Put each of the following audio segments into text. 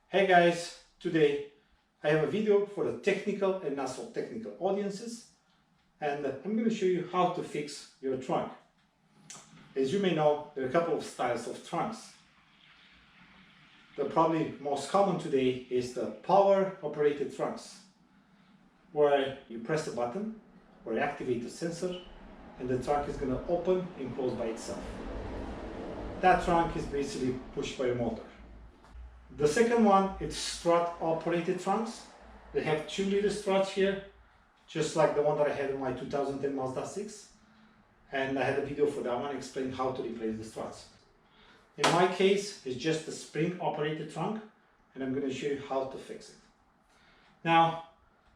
Hey guys, today I have a video for the technical and not so technical audiences, and I'm going to show you how to fix your trunk. As you may know, there are a couple of styles of trunks. The probably most common today is the power operated trunks, where you press a button or you activate the sensor and the trunk is going to open and close by itself. That trunk is basically pushed by a motor. The second one is strut operated trunks. They have 2-liter struts here, just like the one that I had in my 2010 Mazda 6. And I had a video for that one explaining how to replace the struts. In my case, it's just a spring operated trunk, and I'm going to show you how to fix it. Now,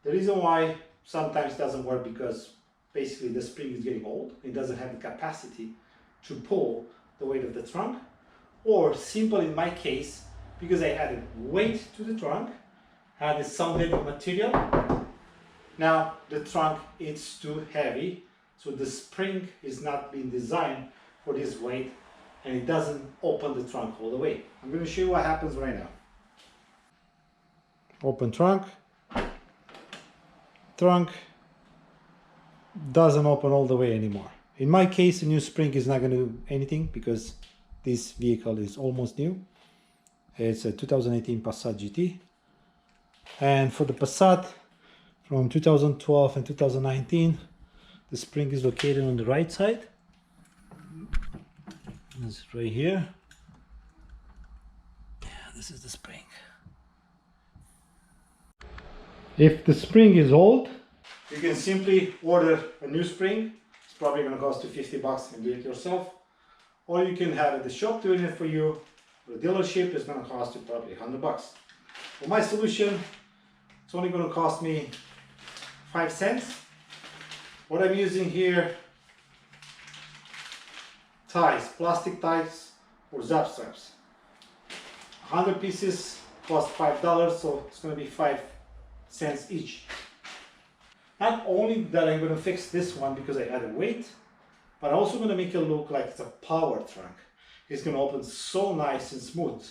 the reason why sometimes it doesn't work because basically the spring is getting old. It doesn't have the capacity to pull the weight of the trunk, or simple in my case, because I added weight to the trunk, added some heavy material. Now the trunk is too heavy, so the spring is not being designed for this weight, and it doesn't open the trunk all the way. I'm going to show you what happens right now. Open trunk. Trunk doesn't open all the way anymore. In my case, the new spring is not going to do anything because this vehicle is almost new. It's a 2018 Passat GT, and for the Passat from 2012 and 2019, the spring is located on the right side. It's right here. Yeah, this is the spring. If the spring is old, you can simply order a new spring. It's probably going to cost you 50 bucks and do it yourself, or you can have the shop doing it for you. The dealership is going to cost you probably 100 bucks. For my solution, it's only going to cost me 5 cents. What I'm using here, ties, plastic ties or zap straps. 100 pieces cost $5, so it's going to be 5 cents each. Not only that I'm going to fix this one because I added weight, but I'm also going to make it look like it's a power trunk. It's going to open so nice and smooth.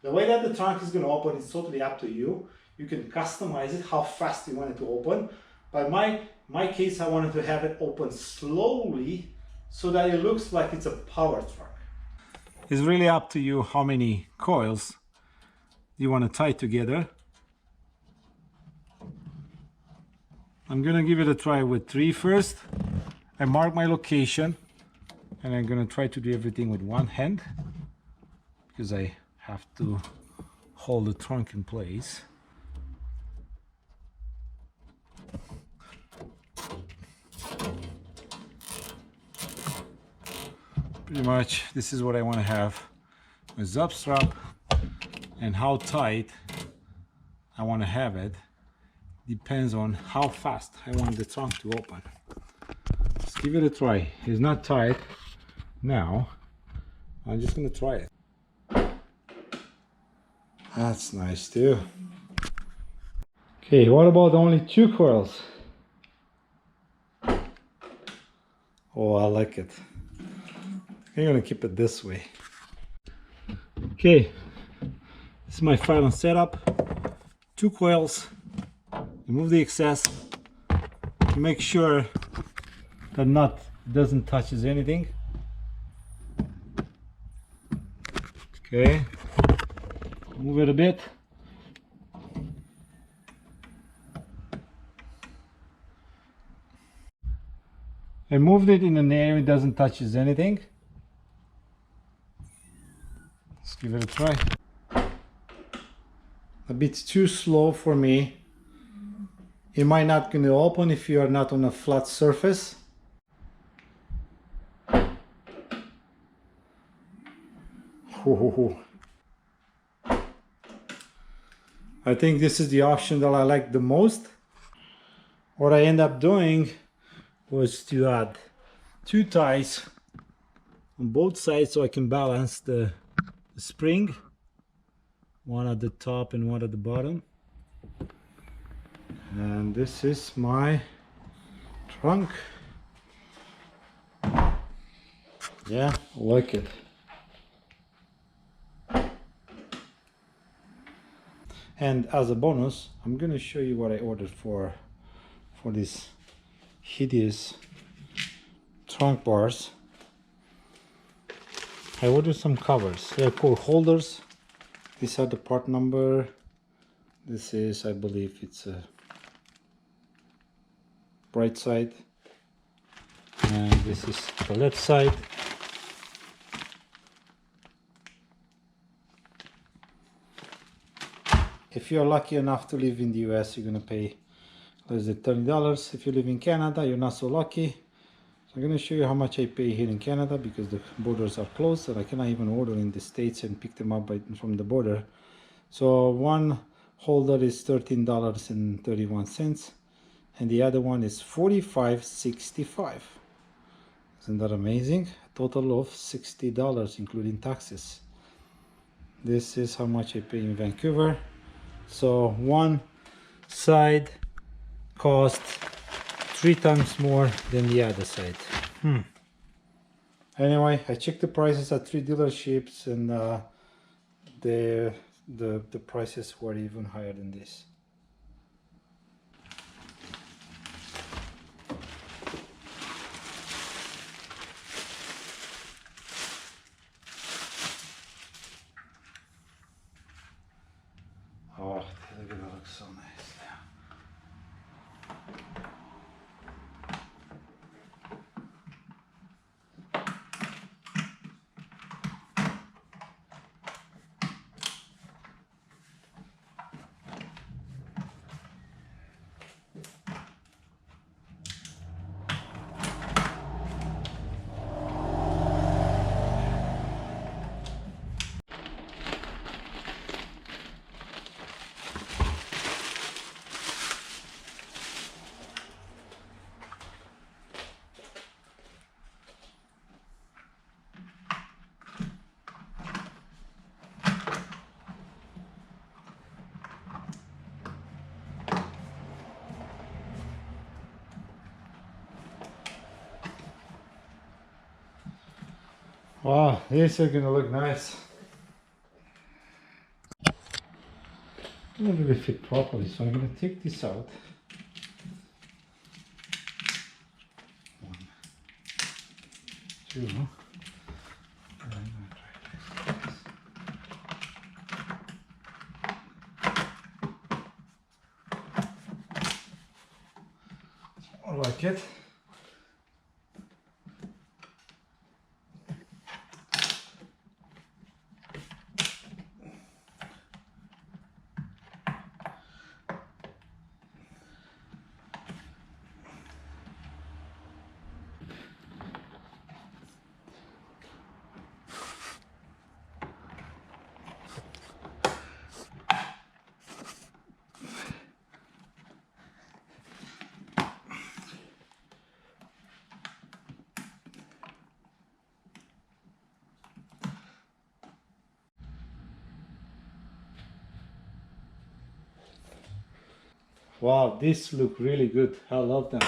The way that the trunk is going to open is totally up to you. You can customize it how fast you want it to open. But my case, I wanted to have it open slowly so that it looks like it's a power trunk. It's really up to you how many coils you want to tie together. I'm going to give it a try with 3 first. I mark my location. And I'm going to try to do everything with one hand because I have to hold the trunk in place. Pretty much this is what I want to have with zap strap, and how tight I want to have it depends on how fast I want the trunk to open. Let's give it a try. It's not tight. Now, I'm just going to try it. That's nice too. Okay, what about only 2 coils? Oh, I like it. I'm going to keep it this way. Okay, this is my final setup. 2 coils. Remove the excess to make sure the nut doesn't touch anything. Okay, move it a bit. I moved it in an area it doesn't touch anything. Let's give it a try. A bit too slow for me. It might not going to open if you are not on a flat surface. I think this is the option that I like the most. What I end up doing was to add 2 ties on both sides so I can balance the spring, one at the top and one at the bottom. And this is my trunk. Yeah, I like it. And as a bonus, I'm gonna show you what I ordered for this hideous trunk bars. I ordered some covers. They're called holders. These are the part number. This is, I believe it's a right side, and this is the left side. If you're lucky enough to live in the US, you're gonna pay less than $30. If you live in Canada, you're not so lucky. So I'm gonna show you how much I pay here in Canada, because the borders are closed and I cannot even order in the States and pick them up from the border. So one holder is $13.31 and the other one is $45.65. Isn't that amazing? A total of $60 including taxes. This is how much I pay in Vancouver. So one side cost 3 times more than the other side. Anyway, I checked the prices at 3 dealerships, and the prices were even higher than this. Oh, they're gonna look so nice. Wow, these are gonna look nice. It doesn't really fit properly, so I'm gonna take this out. 1, 2. And I'm gonna try this. I like it. Wow, these look really good. I love them.